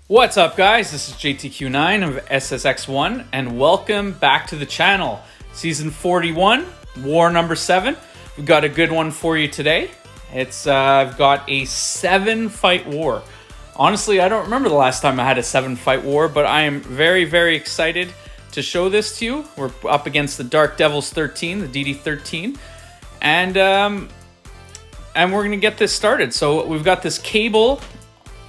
What's up, guys? This is JTQ9 of SSX-1, and welcome back to the channel. Season 41, war number 7. We've got a good one for you today. I've got a 7-fight war. Honestly, I don't remember the last time I had a 7-fight war, but I am very, very excited to show this to you. We're up against the Dark Devils 13, the DD13, and we're gonna get this started. So we've got this cable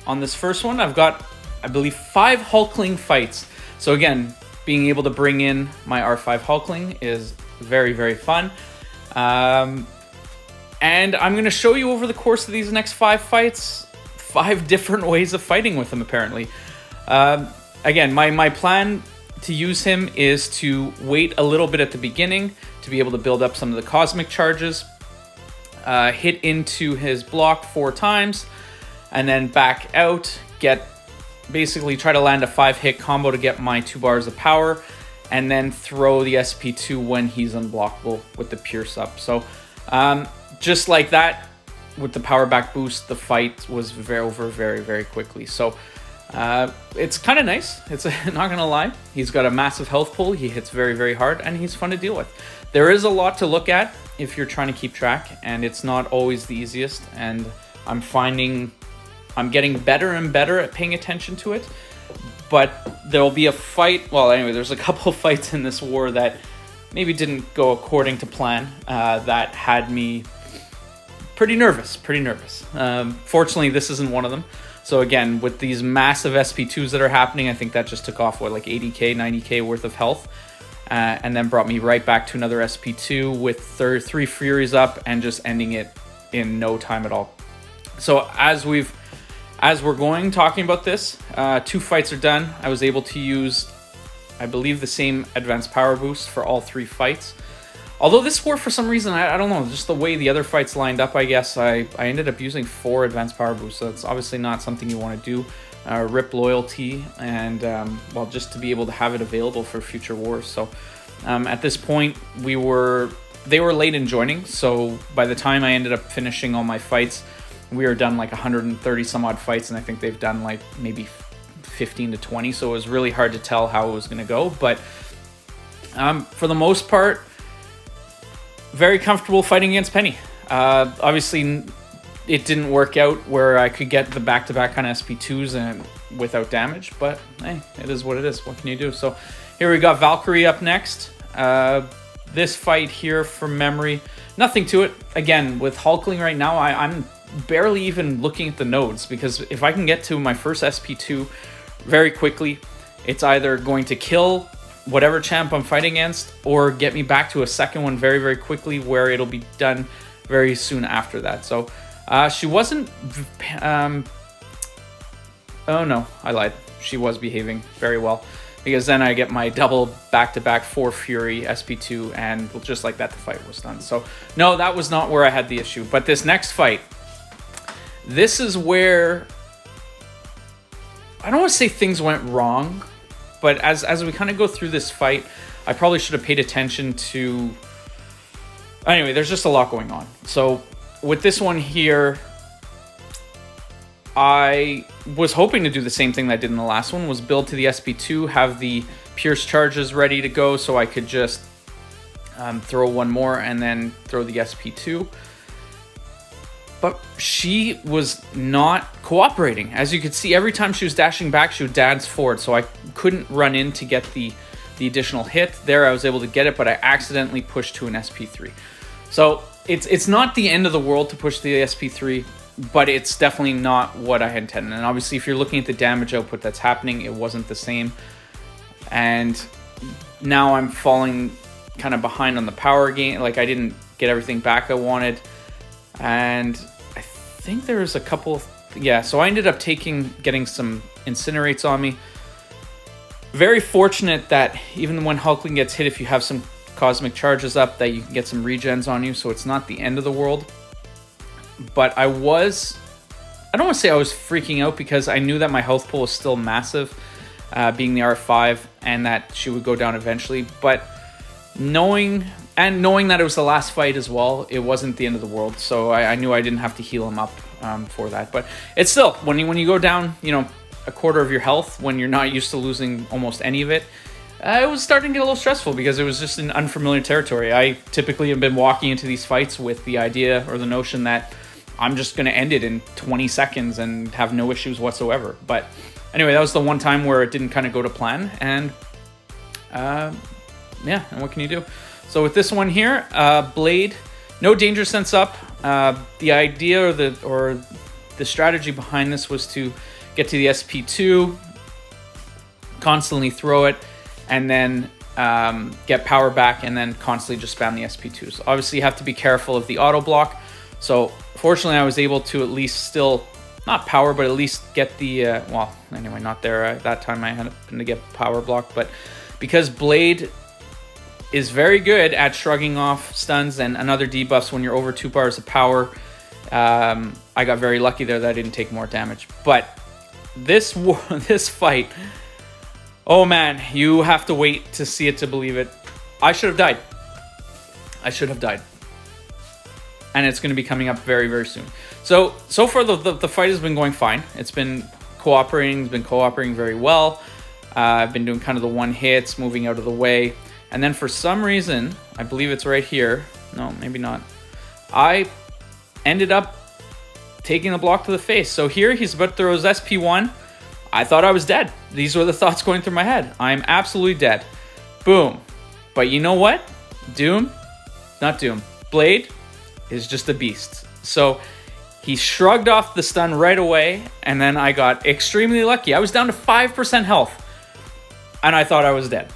on this first one. I've got, I believe, 5 Hulkling fights. So again, being able to bring in my R5 Hulkling is very, very fun. And I'm going to show you over the course of these next 5 fights, 5 different ways of fighting with him, apparently. Again, my plan to use him is to wait a little bit at the beginning to be able to build up some of the cosmic charges, hit into his block 4 times, and then back out, basically try to land a 5-hit combo to get my 2 bars of power, and then throw the SP2 when he's unblockable with the Pierce up. So just like that, with the power back boost, the fight was over very, very quickly. So it's kind of nice. It's not gonna lie. He's got a massive health pool. He hits very, very hard, and he's fun to deal with. There is a lot to look at if you're trying to keep track, and it's not always the easiest. And I'm finding I'm getting better and better at paying attention to it, but there'll be a fight. Well, anyway, there's a couple of fights in this war that maybe didn't go according to plan, that had me pretty nervous. Fortunately, this isn't one of them. So again, with these massive SP2s that are happening, I think that just took off, like 80k, 90k worth of health, and then brought me right back to another SP2 with 3 Furies up and just ending it in no time at all. So as we're talking about this, 2 fights are done. I was able to use, I believe, the same advanced power boost for all 3 fights. Although this war, for some reason, I don't know, just the way the other fights lined up, I guess, I ended up using 4 advanced power boosts. So it's obviously not something you want to do. Rip loyalty, and, well, just to be able to have it available for future wars. So at this point, they were late in joining. So by the time I ended up finishing all my fights, we were done like 130 some odd fights, and I think they've done like maybe 15 to 20. So it was really hard to tell how it was going to go. But for the most part, very comfortable fighting against Penny. Obviously, it didn't work out where I could get the back-to-back kind of SP2s and without damage. But hey, it is what it is. What can you do? So here we got Valkyrie up next. This fight here, from memory, nothing to it. Again, with Hulkling right now, I'm barely even looking at the nodes, because if I can get to my first SP2 very quickly, it's either going to kill whatever champ I'm fighting against or get me back to a second one very, very quickly, where it'll be done very soon after that. So she wasn't oh no, I lied. She was behaving very well, because then I get my double back-to-back 4 Fury SP2, and just like that, the fight was done. So no, that was not where I had the issue. But this next fight, this is where I don't want to say things went wrong, but as we kind of go through this fight, I probably should have paid attention to... Anyway, there's just a lot going on. So with this one here, I was hoping to do the same thing that I did in the last one, was build to the SP2, have the Pierce charges ready to go, so I could just throw one more and then throw the SP2. But she was not cooperating. As you could see, every time she was dashing back, she would dance forward. So I couldn't run in to get the additional hit. There, I was able to get it, but I accidentally pushed to an SP3. So it's not the end of the world to push the SP3, but it's definitely not what I had intended. And obviously, if you're looking at the damage output that's happening, it wasn't the same. And now I'm falling kind of behind on the power gain. Like, I didn't get everything back I wanted. And I think there's a couple of... Yeah, so I ended up getting some incinerates on me. Very fortunate that even when Hulkling gets hit, if you have some cosmic charges up, that you can get some regens on you, so it's not the end of the world. But I don't want to say I was freaking out, because I knew that my health pool was still massive, being the R5, and that she would go down eventually. But knowing that it was the last fight as well, it wasn't the end of the world. So I knew I didn't have to heal him up for that. But it's still, when you go down, a quarter of your health when you're not used to losing almost any of it, it was starting to get a little stressful because it was just in unfamiliar territory. I typically have been walking into these fights with the idea or the notion that I'm just going to end it in 20 seconds and have no issues whatsoever. But anyway, that was the one time where it didn't kind of go to plan. And yeah, and what can you do? So with this one here, Blade, no danger sense up. The idea or the strategy behind this was to get to the SP2, constantly throw it, and then get power back, and then constantly just spam the SP2s. Obviously, you have to be careful of the auto block. So fortunately, I was able to at least still, not power, but at least get the, well, anyway, not there. At that time, I had to get power block. But because Blade is very good at shrugging off stuns and other debuffs when you're over 2 bars of power, I got very lucky there that I didn't take more damage. But this fight, oh man, you have to wait to see it to believe it. I should have died. I should have died. And it's going to be coming up very, very soon. So far the fight has been going fine. It's been cooperating very well. I've been doing kind of the one hits, moving out of the way. And then for some reason, I believe it's right here. No, maybe not. I ended up taking a block to the face. So here he's about to throw his SP1. I thought I was dead. These were the thoughts going through my head. I'm absolutely dead. Boom. But you know what? Blade is just a beast. So he shrugged off the stun right away, and then I got extremely lucky. I was down to 5% health, and I thought I was dead.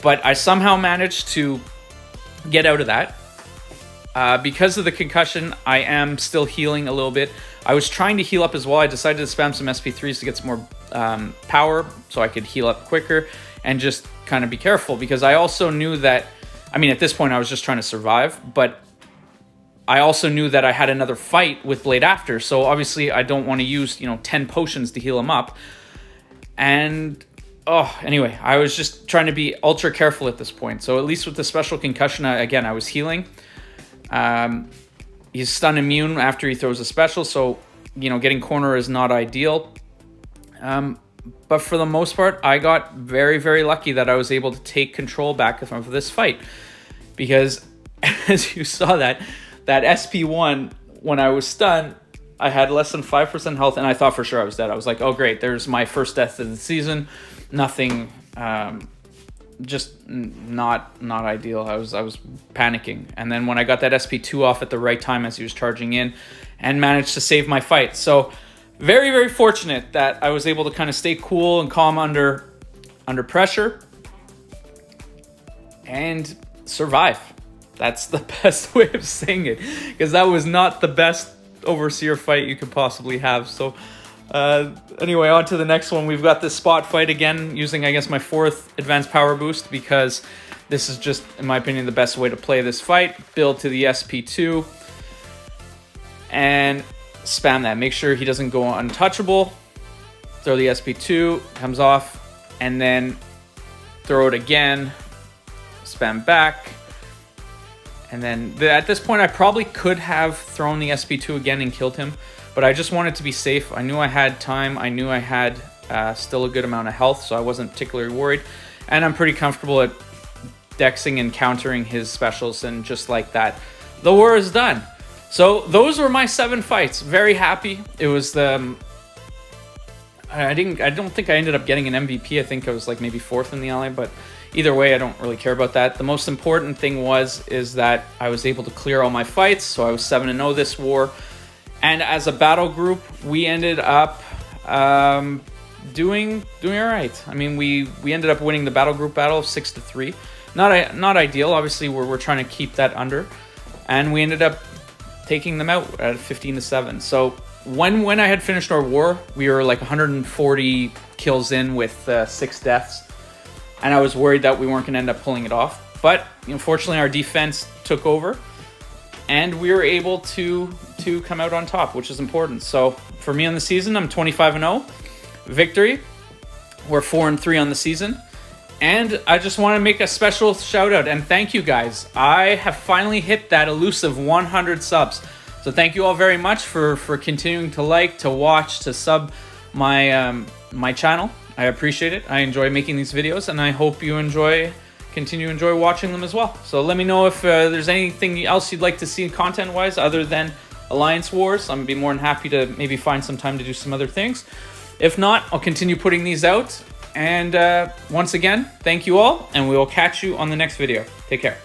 But I somehow managed to get out of that. Because of the concussion, I am still healing a little bit. I was trying to heal up as well. I decided to spam some SP3s to get some more power so I could heal up quicker and just kind of be careful, because I also knew that, I mean, at this point I was just trying to survive, but I also knew that I had another fight with Blade after, so obviously I don't want to use, 10 potions to heal him up. And anyway, I was just trying to be ultra careful at this point. So at least with the special concussion, again, I was healing. He's stun immune after he throws a special, so getting corner is not ideal. But for the most part, I got very, very lucky that I was able to take control back of this fight, because as you saw that SP1, when I was stunned, I had less than 5% health, and I thought for sure I was dead. I was like, oh great, there's my first death of the season. Nothing, just not ideal. I was panicking. And then when I got that SP2 off at the right time as he was charging in, and managed to save my fight. So very, very fortunate that I was able to kind of stay cool and calm under pressure and survive. That's the best way of saying it, because that was not the best Overseer fight you could possibly have. So anyway, on to the next one. We've got this spot fight again, using, I guess, my 4th advanced power boost, because this is just, in my opinion, the best way to play this fight. Build to the SP2 and spam that. Make sure he doesn't go untouchable. Throw the SP2, comes off, and then throw it again. Spam back. And then at this point, I probably could have thrown the SP2 again and killed him, but I just wanted to be safe. I knew I had time. I knew I had still a good amount of health, so I wasn't particularly worried. And I'm pretty comfortable at dexing and countering his specials, and just like that, the war is done. So those were my 7 fights. Very happy. It was the... I don't think I ended up getting an MVP. I think I was like maybe 4th in the LA, but either way, I don't really care about that. The most important thing is that I was able to clear all my fights, so I was 7-0 this war. And as a battle group, we ended up doing all right. I mean, we ended up winning the battle group battle 6-3. Not ideal. Obviously, we're trying to keep that under, and we ended up taking them out at 15-7. So when I had finished our war, we were like 140 kills in with 6 deaths. And I was worried that we weren't going to end up pulling it off. But unfortunately, our defense took over, and we were able to come out on top, which is important. So for me on the season, I'm 25-0. Victory. We're 4-3 on the season. And I just want to make a special shout out and thank you guys. I have finally hit that elusive 100 subs. So thank you all very much for continuing to like, to watch, to sub my my channel. I appreciate it. I enjoy making these videos, and I hope you continue to enjoy watching them as well. So let me know if there's anything else you'd like to see content-wise other than Alliance Wars. I'm gonna be more than happy to maybe find some time to do some other things. If not, I'll continue putting these out. And once again, thank you all, and we will catch you on the next video. Take care.